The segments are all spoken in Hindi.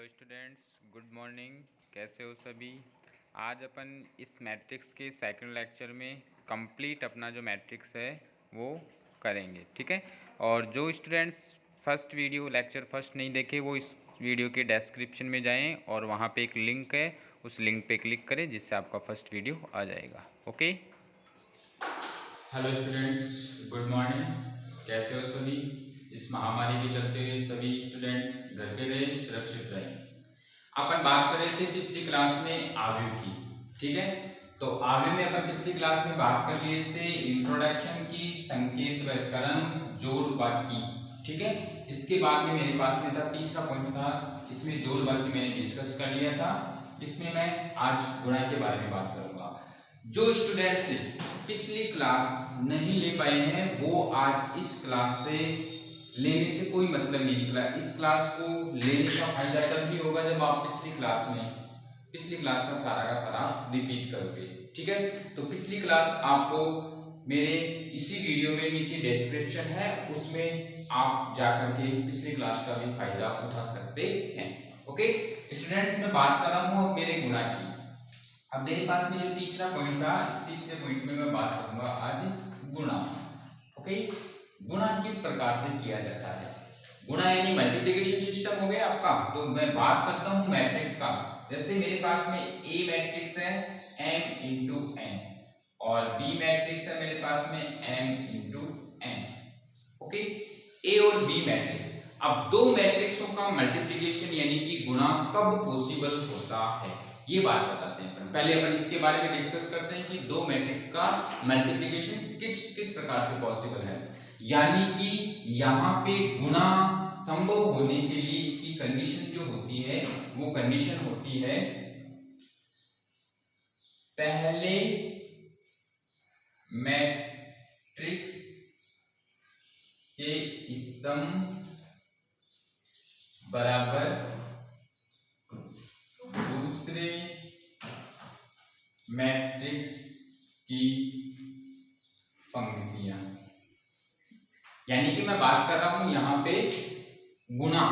Hello students, good morning. कैसे हो सभी? आज अपन इस मैट्रिक्स के सेकंड लेक्चर में कंप्लीट अपना जो मैट्रिक्स है वो करेंगे, ठीक है। और जो students first video lecture first नहीं देखे वो इस वीडियो के डिस्क्रिप्शन में जाएं और वहाँ पे एक लिंक है, उस लिंक पे क्लिक करें जिससे आपका फर्स्ट वीडियो आ जाएगा। Okay. Hello students, good morning. कैसे हो सभी? इस महामारी के चलते हुए सभी स्टूडेंट्स घर पे रहे, सुरक्षित रहे। अपन बात कर रहे थे पिछली क्लास में आव्यूह की, ठीक है। तो आव्यूह में अपन पिछली क्लास में बात कर लिए थे इंट्रोडक्शन की, संकेत व क्रम, जोड़ बाकी, ठीक है। इसके बाद में मेरे पास में था तीसरा पॉइंट था, इसमें जोड़ बाकी मैंने डिस्कस कर लिया था। इसमें मैं आज गुणा के बारे में बात करूंगा। जो स्टूडेंट्स पिछली क्लास नहीं ले पाए हैं वो आज इस क्लास से लेने से कोई मतलब नहीं निकला। इस क्लास को लेने का फायदा तब भी होगा जब आप पिछली क्लास का सारा रिपीट करोगे, ठीक है। तो पिछली क्लास आपको मेरे इसी वीडियो में नीचे डिस्क्रिप्शन है, उसमें आप जाकर के पिछली क्लास का भी फायदा उठा सकते हैं। ओके स्टूडेंट्स, मैं बात कर रहा हूं अब मेरे गुणा की। अब मेरे पास में जो तीसरा पॉइंट था, इस तीसरे पॉइंट में मैं बात करूंगा आज गुणा। ओके, गुणा किस प्रकार से किया जाता है? गुणा यानी मल्टीप्लिकेशन सिस्टम हो गया आपका। तो मैं बात करता हूं मैट्रिक्स का। जैसे मेरे पास में ए मैट्रिक्स है m इंटू n और बी मैट्रिक्स है मेरे पास में m इंटू n। ओके, ए और बी मैट्रिक्स। अब दो मैट्रिक्सों का मल्टीप्लिकेशन यानी कि गुणा कब पॉसिबल होता है ये बात बताते हैं। पहले अपन इसके बारे में डिस्कस करते हैं कि दो मैट्रिक्स का मल्टीप्लिकेशन किस प्रकार से पॉसिबल है। यानी कि यहाँ पे गुणा संभव होने के लिए इसकी कंडीशन जो होती है वो कंडीशन होती है पहले मैट्रिक्स के स्तंभ बराबर दूसरे मैट्रिक्स की पंक्तियां। यानी कि मैं बात कर रहा हूं यहां पे गुणा,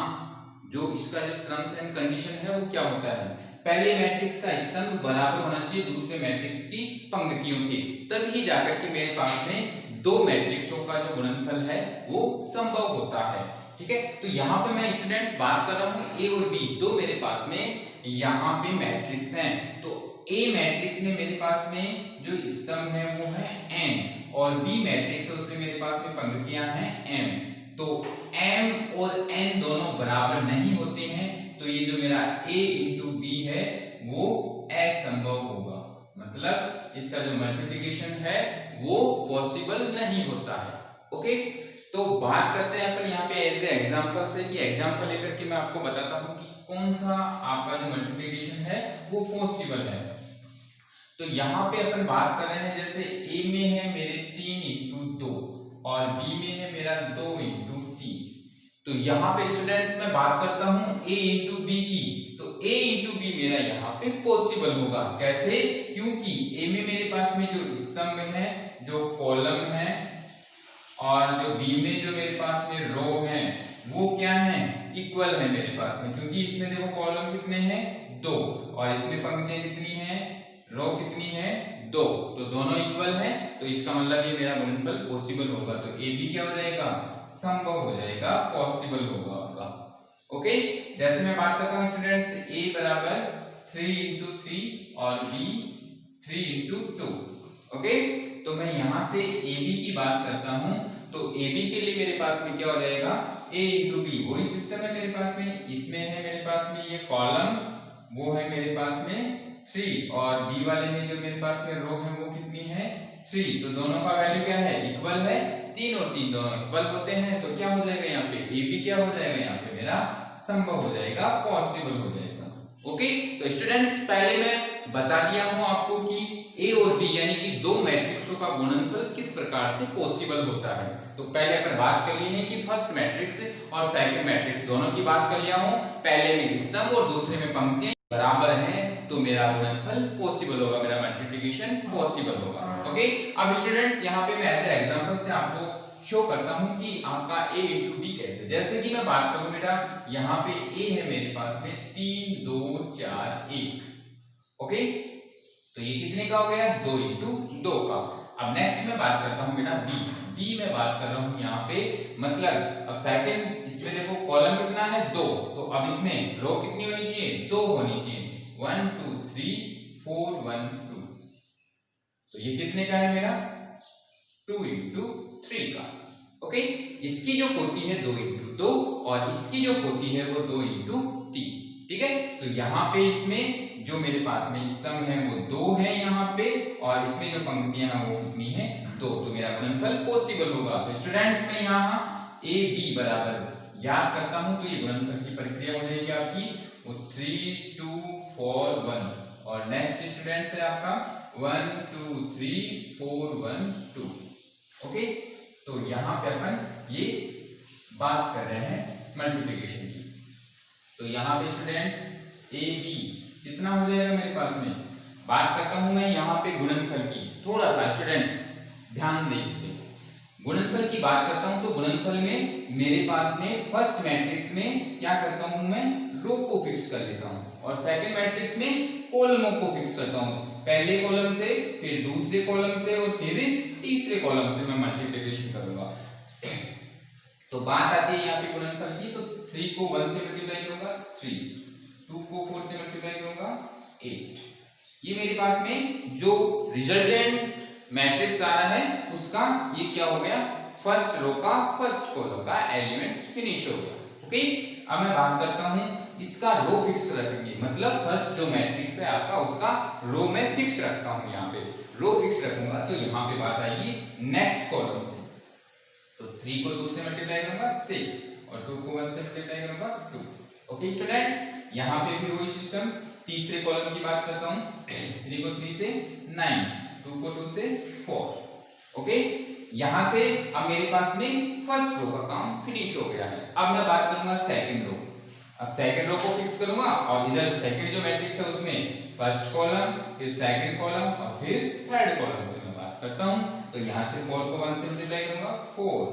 जो इसका जो टर्म्स एंड कंडीशन है वो क्या होता है, पहले मैट्रिक्स का स्तंभ बराबर होना चाहिए दूसरे मैट्रिक्स की पंक्तियों के, तभी जाकर के मेरे पास में दो मैट्रिक्सों का जो गुणनफल है वो संभव होता है, ठीक है। तो यहाँ पे मैं स्टूडेंट्स बात कर रहा हूँ ए और बी, दो मेरे पास में यहाँ पे मैट्रिक्स हैं। तो ए मैट्रिक्स में मेरे पास में जो स्तंभ है वो है n और बी मैट्रिक्स है उसमें मेरे पास में पंक्तियां हैं m। तो m और n दोनों बराबर नहीं होते हैं, तो ये जो मेरा a इंटू बी है वो असंभव होगा, मतलब इसका जो मल्टीप्लिकेशन है वो पॉसिबल नहीं होता है। ओके, तो बात करते हैं अपन यहाँ पे एज ए एग्जांपल से, कि एग्जांपल लेकर के मैं आपको बताता हूँ कि कौन सा आपका जो मल्टीप्लिकेशन है वो पॉसिबल है। तो यहाँ पे अपन बात कर रहे हैं, जैसे a में है मेरे 3 इंटू 2 और b में है मेरा 2 इंटू 3। तो यहाँ पे स्टूडेंट्स मैं बात करता हूँ a इंटू बी की, तो a इंटू बी मेरा यहाँ पे पॉसिबल होगा। कैसे? क्योंकि a में मेरे पास में जो स्तंभ है, जो कॉलम है, और जो b में जो मेरे पास में रो है वो क्या है, इक्वल है मेरे पास में। क्योंकि इसमें देखो कॉलम कितने हैं, 2, और इसमें पंक्तियां कितनी हैं, रो कितनी है, 2, तो दोनों इक्वल हैं। तो इसका मतलब ये मेरा गुणनफल पॉसिबल होगा। तो ए बी क्या हो जाएगा, संभव हो जाएगा, पॉसिबल होगा आपका। ओके, जैसे मैं बात करता हूँ स्टूडेंट्स, a बराबर 3 इंटू 3 और b 3 इंटू 2। ओके, तो मैं यहां से ए बी की बात करता हूं, तो ए बी के लिए मेरे पास में क्या हो जाएगा, a इंटू बी, वही सिस्टम है मेरे पास में। इसमें है मेरे पास में ये कॉलम, वो है मेरे पास में 3, और बी वाले में जो मेरे पास में रो है वो कितनी है, 3। तो दोनों का वैल्यू क्या है, इक्वल है। 3 और 3 दोनों इक्वल होते हैं, तो क्या हो जाएगा यहाँ पे, ए बी क्या हो जाएगा यहाँ पे मेरा संभव हो जाएगा, पॉसिबल हो जाएगा। ओके, तो स्टूडेंट्स पहले मैं बता दिया हूं आपको कि ए और बी यानी कि दो मैट्रिक्सों का गुणनफल किस प्रकार से पॉसिबल होता है। तो पहले अपन बात कर ली है कि फर्स्ट मैट्रिक्स और सेकंड मैट्रिक्स दोनों की बात कर लिया हूं, पहले में स्तंभ और दूसरे में पंक्तियां बराबर हैं तो मेरा गुणनफल पॉसिबल होगा, मेरा मल्टीप्लिकेशन पॉसिबल होगा। ओके, अब स्टूडेंट्स यहाँ पे मैं एज एग्जांपल से आपको शो करता हूं कि आपका a इंटू बी कैसे। जैसे कि मैं बात करूं बेटा, यहाँ पे a है मेरे पास में 3 2 4 1, ओके, तो ये कितने का हो गया 2 इंटू 2 का। अब नेक्स्ट मैं बात करता हूं बेटा बी में बात कर रहा हूं यहाँ पे, मतलब अब सेकंड इसमें देखो कॉलम कितना है 2, तो अब इसमें रो कितनी होनी चाहिए 2 होनी चाहिए, 1 2 3 4 1 2, तो ये कितने का है मेरा 2 इंटू 3 का, ओके। इसकी जो कोटि है 2 इंटू 2 और इसकी जो कोटि है वो 2 इंटू 3, ठीक है। तो यहाँ पे इसमें जो मेरे पास में स्तंभ है वो 2 है यहाँ पे, और इसमें जो पंक्तियां हैं वो कितनी है 2, तो मेरा गुणनफल पॉसिबल होगा। तो स्टूडेंट्स मैं यहाँ ए बी बराबर याद करता हूं तो ये गुणनफल की प्रक्रिया हो जाएगी आपकी वो 3 2 4 1, और नेक्स्ट स्टूडेंट्स है आपका 1 2 3 4 1 2, ओके। तो यहाँ पे अपन ये बात कर रहे हैं मल्टीप्लिकेशन की। तो यहाँ पे स्टूडेंट्स ए बी कितना हो जाएगा मेरे पास में, बात करता हूं मैं यहाँ पे गुणनफल की। थोड़ा सा स्टूडेंट्स ध्यान दें इसमें, गुणनफल की बात करता हूं तो गुणनफल में मेरे पास में फर्स्ट मैट्रिक्स में क्या करता हूं मैं रो को फिक्स कर लेता हूं, और सेकंड मैट्रिक्स में कॉलमों को फिक्स करता हूं। पहले कॉलम से, फिर दूसरे कॉलम से, और फिर तीसरे कॉलम से मैं मल्टीप्लिकेशन करूंगा। तो बात आती है यहाँ पे गुणनफल की, तो 3 को 1 से मल्टीप्लाई करूंगा 3, 2 को 4 से मल्टीप्लाई करूंगा 8। ये मेरे पास में जो रिजल्टेंट मैट्रिक्स आ रहा है उसका ये क्या हो गया, फर्स्ट रो का फर्स्ट कॉलम का एलिमेंट्स फिनिश हो गया, ओके। अब मैं बात करता हूं इसका रो फिक्स रखेंगे, मतलब फर्स्ट जो मैट्रिक्स है आपका उसका रो में फिक्स रखता हूं, यहाँ पे रो फिक्स रखूंगा तो यहाँ पे बात आएगी नेक्स्ट कॉलम से। तो 3 को 2 से मल्टीप्लाई करूंगा 6, और 2 को 1 से मल्टीप्लाई करूंगा 2, ओके स्टूडेंट्स। यहाँ पे भी वही सिस्टम, तीसरे कॉलम की बात करता हूँ, 3 को 3 से 9, 2 को 2 से 4, ओके। यहाँ से अब मेरे पास में फर्स्ट रो का काम फिनिश हो गया है। अब मैं बात करूंगा सेकंड रो। अब सेकंड रो को फिक्स करूंगा, और इधर सेकंड जो मैट्रिक्स है उसमें फर्स्ट कॉलम, फिर सेकंड कॉलम, और फिर थर्ड कॉलम से मैं बात करता हूँ। तो यहाँ से 4 को 1 से मल्टीप्लाई करूंगा 4,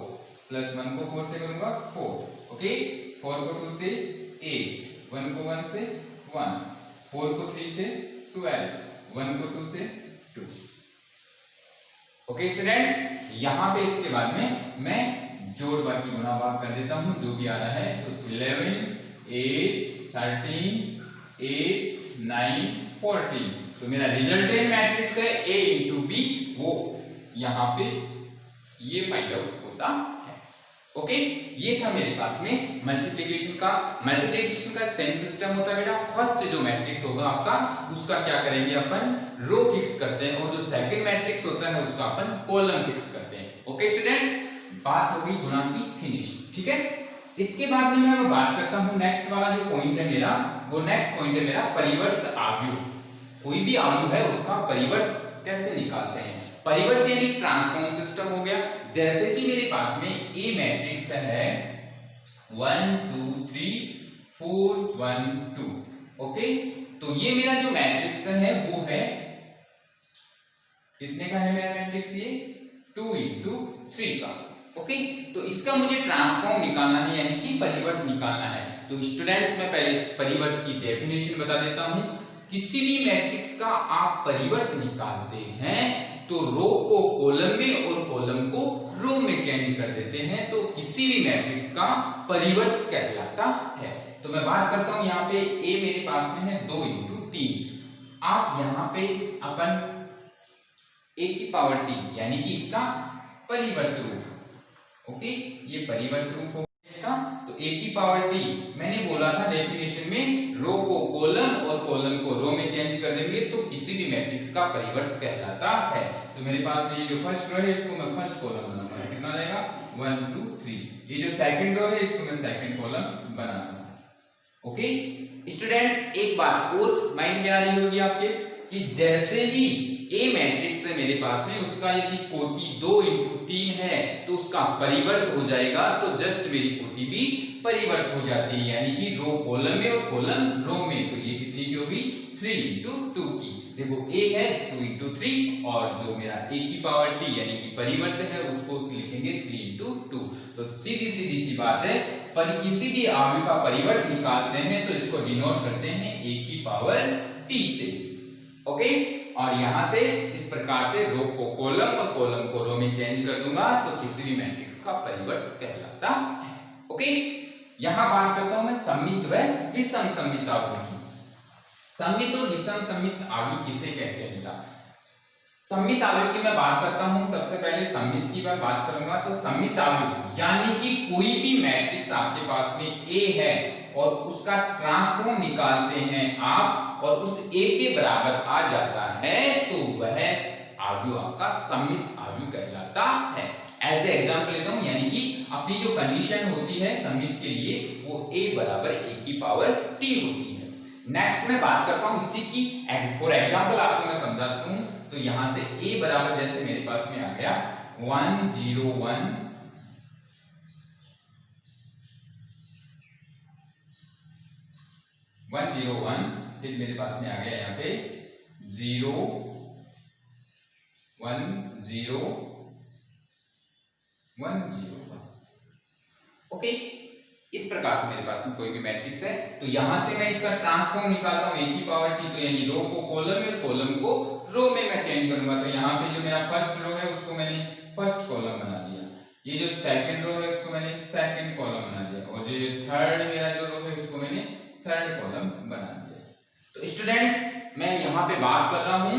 प्लस 1 को 4 से करूंगा 4, ओके। 4 को 2 से 8, 1 को 1 से 1, 4 को 3 से 12, 1 को 2 से 2, ओके स्टूडेंट्स। यहाँ पे इसके बाद में मैं जोड़ बाकी गुणा भाग कर देता हूँ जो भी आ रहा है। तो 11 8 13 8 9 14, तो मेरा रिजल्टेंट मैट्रिक्स है A इंटू बी, वो यहाँ पे ये फाइंड आउट होता है, ओके। ये था मेरे पास में मल्टीप्लिकेशन का सेम सिस्टम होता है बेटा। फर्स्ट जो मैट्रिक्स होगा आपका उसका क्या करेंगे अपन रो फिक्स करते हैं, और जो सेकंड मैट्रिक्स होता है उसका अपन कॉलम फिक्स करते हैं, ओके स्टूडेंट्स। बात होगी गुणा की फिनिश, ठीक है। इसके बाद में मैं बात करता हूं नेक्स्ट वाला जो पॉइंट है मेरा, वो नेक्स्ट पॉइंट है मेरा परिवर्त आव्यूह। कोई भी आव्यूह है उसका परिवर्त कैसे निकालते हैं। परिवर्त यानी ट्रांसफॉर्म सिस्टम हो गया। जैसे कि मेरे पास में ए मैट्रिक्स है 1 2 3 4 1 2, ओके। तो ये मेरा जो मैट्रिक्स है वो है कितने का है मेरा मैट्रिक्स, ये 2 इंटू 3 का, ओके। तो इसका मुझे ट्रांसफॉर्म निकालना है, यानी कि परिवर्त निकालना है। तो स्टूडेंट्स मैं पहले इस परिवर्त की डेफिनेशन बता देता हूं। किसी भी मैट्रिक्स का आप परिवर्त निकालते हैं तो रो को कॉलम में और कॉलम को रो में चेंज कर देते हैं, तो किसी भी मैट्रिक्स का परिवर्त कहलाता है। तो मैं बात करता हूं यहाँ पे ए मेरे पास में है 2 इंटू 3। आप यहाँ पे अपन ए की पावर टी यानी कि इसका परिवर्त रूप, ओके, ये परिवर्त रूप हो इसका। तो ए की पावर टी मैंने बोला था डेफिनेशन में, रो को कॉलम और कॉलम को रो में चेंज कर देंगे तो किसी भी मैट्रिक्स का परिवर्त कहलाता है। तो मेरे पास में ये जो फर्स्ट रो है इसको मैं फर्स्ट कॉलम बनाऊंगा, कितना जाएगा 1 2 3। ये जो सेकंड रो है इसको मैं सेकंड कॉलम बनाऊंगा, ओके। स्टूडेंट्स एक बात और माइंड में आ रही होगी आपके कि जैसे ही ए मैट्रिक्स है मेरे पास में, उसका यदि कोटि 2 इंटू 3 है तो उसका परिवर्त हो जाएगा, तो जस्ट मेरी कोटि भी परिवर्त हो जाती है, यानी कि रो कॉलम में और कॉलम रो में। तो ये कितनी की होगी 3 इंटू 2 की। देखो a है 2 into 3 और जो मेरा a की पावर t यानी कि परिवर्त है उसको लिखेंगे 3 into 2। तो सीधी सी बात है, पर किसी भी अवयव का परिवर्त निकालते हैं तो इसको डिनोट करते हैं a की पावर t से। ओके, और यहां से इस प्रकार से रो को कॉलम और कॉलम को रो में चेंज कर दूंगा तो किसी भी मैट्रिक्स का परिवर्त कहलाता है। ओके, यहां बात करता हूं मैं सममित व विषम सममित अवयव की। सममित और विषम सममित अवयव किसे कहते हैं बेटा? सममित अवयव की मैं बात करता हूं, सबसे पहले सममित की मैं बात करूंगा। तो सममित अवयव यानी कि कोई भी मैट्रिक्स आपके पास में A है और उसका ट्रांसफॉर्म निकालते हैं आप और उस A के बराबर आ जाता है तो वह अवयव आपका सममित अवयव कहलाता है। ऐसे एग्जांपल लेता हूं, यानी कि अपनी जो कंडीशन होती है सममित के लिए वो A बराबर A की पावर T होती है। नेक्स्ट मैं बात करता हूं इसी की फॉर एग्जांपल आपको मैं समझाता हूं। तो यहां से a बराबर जैसे मेरे पास में आ गया 1 0 1 1 0 1, फिर मेरे पास में आ गया यहाँ पे 0 1 0 1 0 1। ओके, इस प्रकार से मेरे पास में कोई भी मैट्रिक्स है तो यहां से मैं इसका ट्रांसफॉर्म निकालता हूं a की पावर t, तो यानी रो को कॉलम में और कॉलम को रो में मैं चेंज करूंगा। तो यहाँ पे जो मेरा फर्स्ट रो है उसको मैंने फर्स्ट कॉलम बना दिया, ये जो सेकंड रो है उसको मैंने सेकंड कॉलम बना दिया और जो थर्ड मेरा जो रो है उसको मैंने थर्ड कॉलम बना दिया। तो स्टूडेंट्स मैं यहाँ पे बात कर रहा हूँ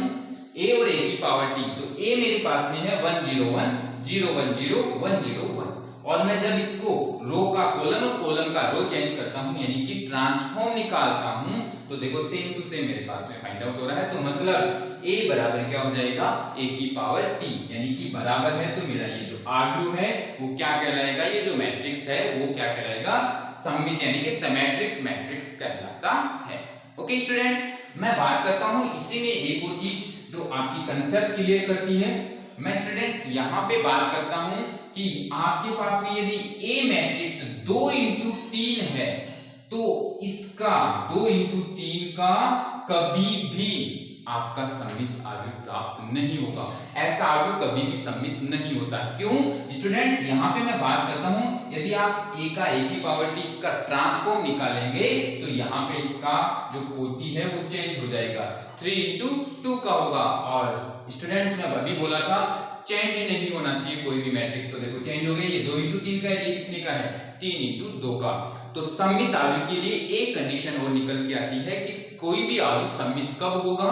a और a की पावर t। तो a मेरे पास में है 1 0 1 0 1 0 1 0 1 और मैं जब इसको रो का कॉलम और कॉलम का रो चेंज करता हूं यानी कि ट्रांसफॉर्म निकालता हूं तो देखो सेम टू सेम मेरे पास में फाइंड आउट हो रहा है। तो मतलब a बराबर क्या हो जाएगा a की पावर t, यानी कि बराबर है तो मेरा ये जो अवयव है वो क्या कहलाएगा, ये जो मैट्रिक्स है वो क्या कहलाएगा, सममित यानी कि सिमेट्रिक मैट्रिक्स कहलाता है। ओके स्टूडेंट्स, मैं बात करता हूं इसी में एक और चीज जो आपकी कंसेप्ट क्लियर करती है। मैं स्टूडेंट्स यहाँ पे बात करता हूं कि आपके पास में यदि A मैट्रिक्स 2 into 3 है तो इसका 2 into 3 का कभी भी आपका सममित अवयव प्राप्त नहीं होगा। ऐसा अवयव कभी भी सममित नहीं होता। क्यों स्टूडेंट्स, यहाँ पे मैं बात करता हूं यदि आप a का a की पावर t इसका ट्रांसफॉर्म निकालेंगे तो यहाँ पे इसका जो कोटि है वो चेंज हो जाएगा, 3 into 2 का होगा। और स्टूडेंट्स मैं अभी बोला था चेंज नहीं होना चाहिए कोई भी मैट्रिक्स। तो देखो चेंज हो गया, ये 2 into 3 का है, ये कितने का है 3 into 2 का। तो सममित अवयव के लिए एक कंडीशन और निकल के आती है कि कोई भी अवयव सममित कब होगा,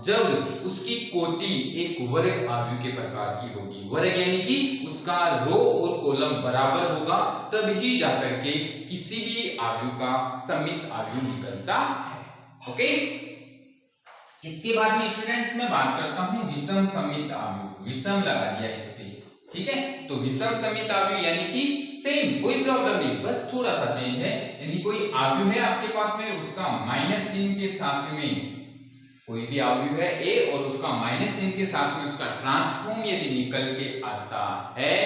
जब उसकी कोटि एक वर्ग अवयव के प्रकार की होगी। वर्ग यानी कि उसका रो और कॉलम बराबर होगा, तब ही जाकर के किसी भी अवयव का सममित अवयव निकलता है। ओके, इसके बाद में स्टूडेंट्स मैं बात करता हूं विषम सममित अवयव। विषम लगा दिया इस पे, ठीक है। तो विषम सममित अवयव यानी कि सेम, कोई प्रॉब्लम नहीं, बस थोड़ा सा चेंज है। यदि कोई अवयव है आपके पास में उसका माइनस चिन्ह के साथ में, कोई भी अवयव है a और उसका माइनस चिन्ह के साथ में उसका ट्रांसफॉर्म यदि निकल के आता है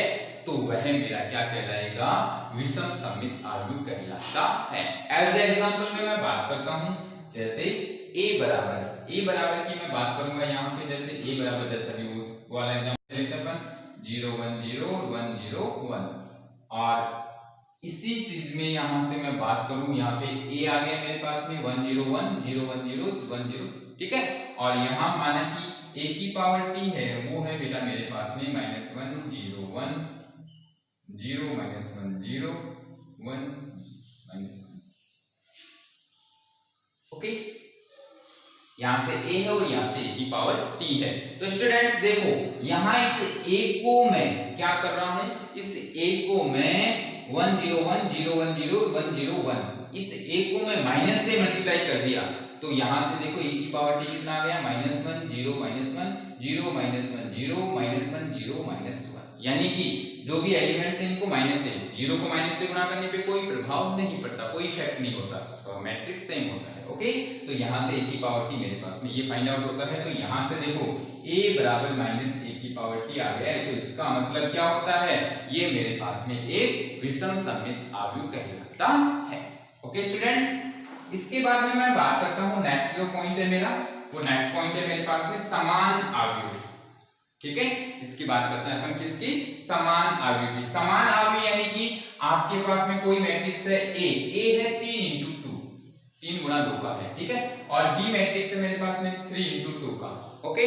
तो वह मेरा क्या कहलाएगा, विषम सममित अवयव कहलाता है। एज एग्जांपल में मैं बात करता हूं, जैसे a बराबर की मैं बात करूंगा यहाँ पे। जैसे a बराबर जैसा भी वो वाला एग्जांपल लेते हैं अपन 0 1 0 1 0 1 और इसी चीज में यहां से मैं बात करूं, यहाँ पे a आ गया मेरे पास में 1 0 1 0 1 0 1 0, ठीक है। और यहाँ माना कि a की पावर t है वो है बेटा मेरे पास में -1 0 1 0 -1 0 1 -1। ओके, यहां से a है और यहां से a की पावर t है। तो स्टूडेंट्स देखो यहां इस a को मैं क्या कर रहा हूं, इस a को मैं 1 0 1 0 1 0 1 0 1 इस a को मैं माइनस से मल्टीप्लाई कर दिया तो यहां से देखो a की पावर t कितना आ गया -1 0 -1 0 -1 0 -1 0 -1, यानी कि जो भी एलिमेंट्स हैं इनको माइनस से, जीरो को माइनस से गुणा करने पे कोई प्रभाव नहीं पड़ता, कोई इफेक्ट नहीं होता, उसका मैट्रिक्स सेम होता है। ओके, तो यहां से a की पावर t मेरे पास में ये फाइंड आउट होता है। तो यहां से देखो a बराबर -a की पावर t आ गया है, तो इसका मतलब क्या होता है, ये मेरे पास में एक विषम सममित अवयव कहलाता है। ओके स्टूडेंट्स, इसके बाद में मैं बात करता हूं नेक्स्ट जो पॉइंट है मेरा वो नेक्स्ट पॉइंट है मेरे पास में समान अवयव। ठीक है, इसकी बात करते हैं अपन किसकी, समान अवयव की। समान अवयव यानी कि आपके पास में कोई मैट्रिक्स है ए है 3 इंटू 2, 3 गुणा 2 का है, ठीक है, और बी मैट्रिक्स है मेरे पास में 3 इंटू 2 का। ओके,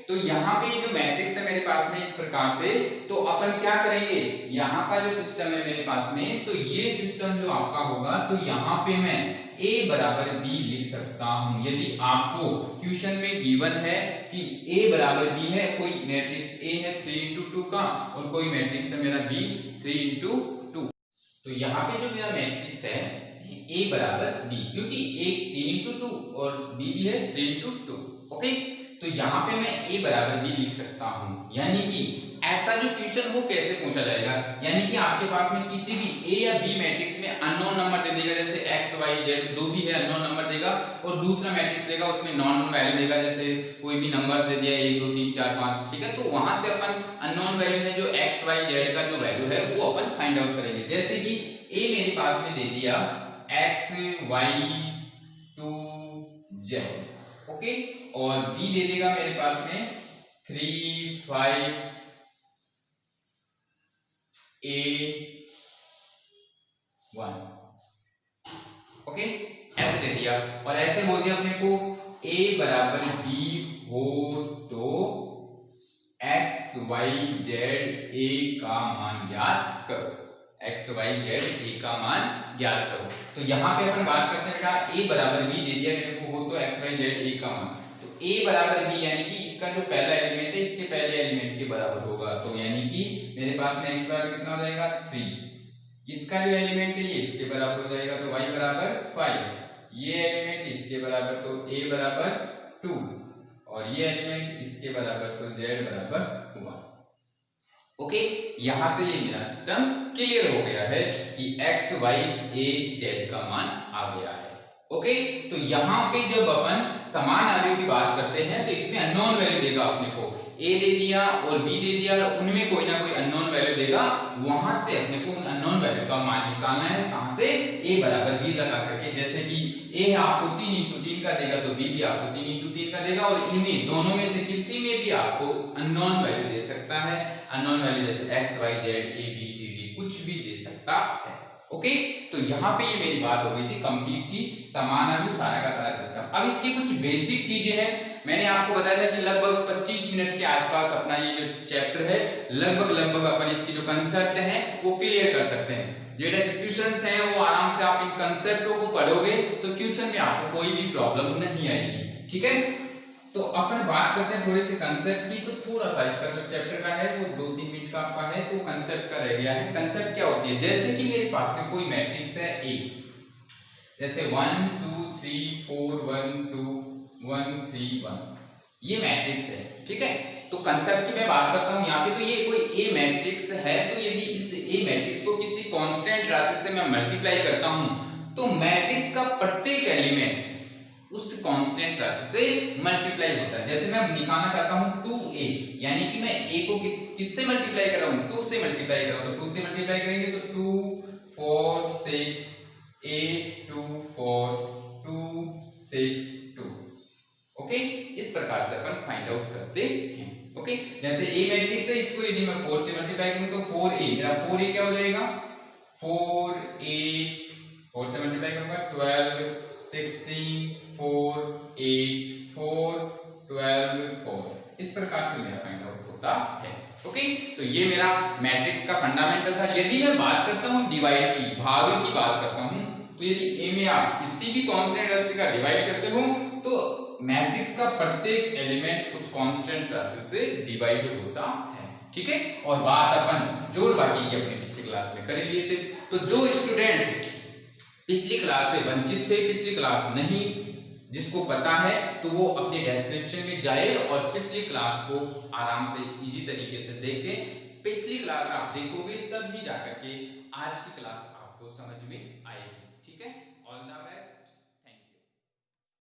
तो यहाँ पे जो मैट्रिक्स है मेरे पास में इस प्रकार से, तो अपन क्या करेंगे, यहाँ का जो सिस्टम है मेरे पास में, तो ये सिस्टम जो आपका होगा, तो यहाँ पे मैं a बराबर b लिख सकता हूं। यदि आपको क्वेश्चन में गिवन है कि a बराबर b है, कोई मैट्रिक्स a है 3 इंटू 2 का और कोई मैट्रिक्स है मेरा b 3 इंटू 2, तो यहाँ पे जो मेरा मैट्रिक्स है a बराबर b, क्योंकि a 3 इंटू 2 और b भी है 3 इंटू 2। ओके, तो यहाँ पे मैं a बराबर b लिख सकता हूँ। यानी कि ऐसा जो क्वेश्चन वो कैसे पूछा जाएगा, यानी कि आपके पास में किसी भी a या b मैट्रिक्स में अननोन नंबर दे देगा, जैसे x y z जो भी है अननोन नंबर देगा, और दूसरा मैट्रिक्स देगा उसमें नॉन वैल्यू देगा, जैसे कोई भी नंबर दे दिया 1 2 3 4 5, ठीक है, तो वहां से अपन अननोन वैल्यू में जो x y z का जो वैल्यू है वो अपन फाइंड आउट करेंगे। जैसे कि a मेरे पास में दे दिया x y 2 z, ओके, और b दे देगा मेरे पास में 3 5 A1, ओके, ऐसे दे दिया, और ऐसे बोल दिया अपने को a बराबर b हो तो x y z a का मान ज्ञात करो, x y z a का मान ज्ञात करो। तो यहाँ पे अपन बात करते हैं बेटा a बराबर b दे दिया मेरे को हो तो x y z a का मान, तो a बराबर b यानी कि इसका जो पहला एलिमेंट है इसके पहले एलिमेंट के बराबर होगा, तो यानी कि मेरे पास में x बराबर कितना हो जाएगा 3, इसका जो एलिमेंट है ये इसके बराबर हो जाएगा, तो y बराबर 5, ये एलिमेंट इसके बराबर तो a बराबर 2, और ये एलिमेंट इसके बराबर तो z बराबर 1। ओके, यहां से ये मेरा सिस्टम क्लियर हो गया है कि x y a z का मान आ गया है। ओके, तो यहाँ पे जब अपन समान अवयव की बात करते हैं तो इसमें अननोन वैल्यू देगा, अपने को a दे दिया और b दे दिया, उनमें कोई ना कोई अननोन वैल्यू देगा, वहां से अपने को उन अननोन वैल्यू का मान निकालना है। कहां से, a बराबर b लगा करके, जैसे कि a आपको 3 इंटू 3 का देगा तो b भी आपको 3 इंटू 3 का देगा, और इन्हीं दोनों में से किसी में भी आपको अननोन वैल्यू दे सकता है। अननोन वैल्यू जैसे x y z a b c d कुछ भी दे सकता है। ओके, तो यहाँ पे ये मेरी बात हो गई थी कंप्लीट की समान अवयव सारा का सारा सिस्टम। अब इसकी कुछ बेसिक चीजें हैं, मैंने आपको बताया था कि लगभग 25 मिनट के आसपास अपना ये जो चैप्टर है लगभग अपन इसकी जो कंसेप्ट है वो क्लियर कर सकते हैं। जो क्वेश्चंस हैं वो आराम से आप इन कंसेप्टों को पढ़ोगे तो क्वेश्चन में आपको कोई भी प्रॉब्लम नहीं आएगी, ठीक है। तो अपन बात करते हैं थोड़े से कंसेप्ट की, तो थोड़ा सा इसका जो चैप्टर का है वो 2-3 मिनट का आपका है, तो कंसेप्ट का रह गया है। कंसेप्ट क्या होती है, जैसे कि मेरे पास में कोई मैट्रिक्स है A, जैसे 1 2 3 4 1 2 1 3 1, ये मैट्रिक्स है, ठीक है। तो कंसेप्ट की मैं बात करता हूँ यहाँ पे, तो ये कोई A मैट्रिक्स है, तो यदि इस A मैट्रिक्स को किसी कांस्टेंट राशि से मैं मल्टीप्लाई करता हूँ तो मैट्रिक्स का प्रत्येक एलिमेंट उस कांस्टेंट राशि से मल्टीप्लाई होता है। जैसे मैं निकालना चाहता हूं 2a, यानी कि मैं a को किससे मल्टीप्लाई कर रहा हूं, 2 से मल्टीप्लाई कर रहा हूं, तो 2 से मल्टीप्लाई करेंगे तो 2 4 6 8 2 4 2 6 2। ओके, इस प्रकार से अपन फाइंड आउट करते हैं। ओके, जैसे a मैट्रिक्स है, इसको यदि मैं 4 से मल्टीप्लाई करूं तो 4a, मेरा 4a क्या हो जाएगा 4a, 4 से मल्टीप्लाई करूंगा 12 16 4 8 4 12 4, इस प्रकार से मेरा फाइंड आउट होता है। ओके, तो ये मेरा मैट्रिक्स का फंडामेंटल था। यदि मैं बात करता हूं डिवाइड की, भाग की बात करता हूं, तो यदि a में आप किसी भी कांस्टेंट राशि का डिवाइड करते हो तो मैट्रिक्स का प्रत्येक एलिमेंट उस कांस्टेंट राशि से डिवाइड होता है, ठीक है। और बात अपन जोड़ बाकी की अपनी पिछली क्लास में कर लिए थे। तो जो स्टूडेंट्स पिछली क्लास से वंचित थे, पिछली क्लास नहीं जिसको पता है, तो वो अपने डिस्क्रिप्शन में जाए और पिछली क्लास को आराम से इजी तरीके से देखे। पिछली क्लास आप देखोगे तब ही जाकर के आज की क्लास आपको समझ में आएगी, ठीक है। All the best.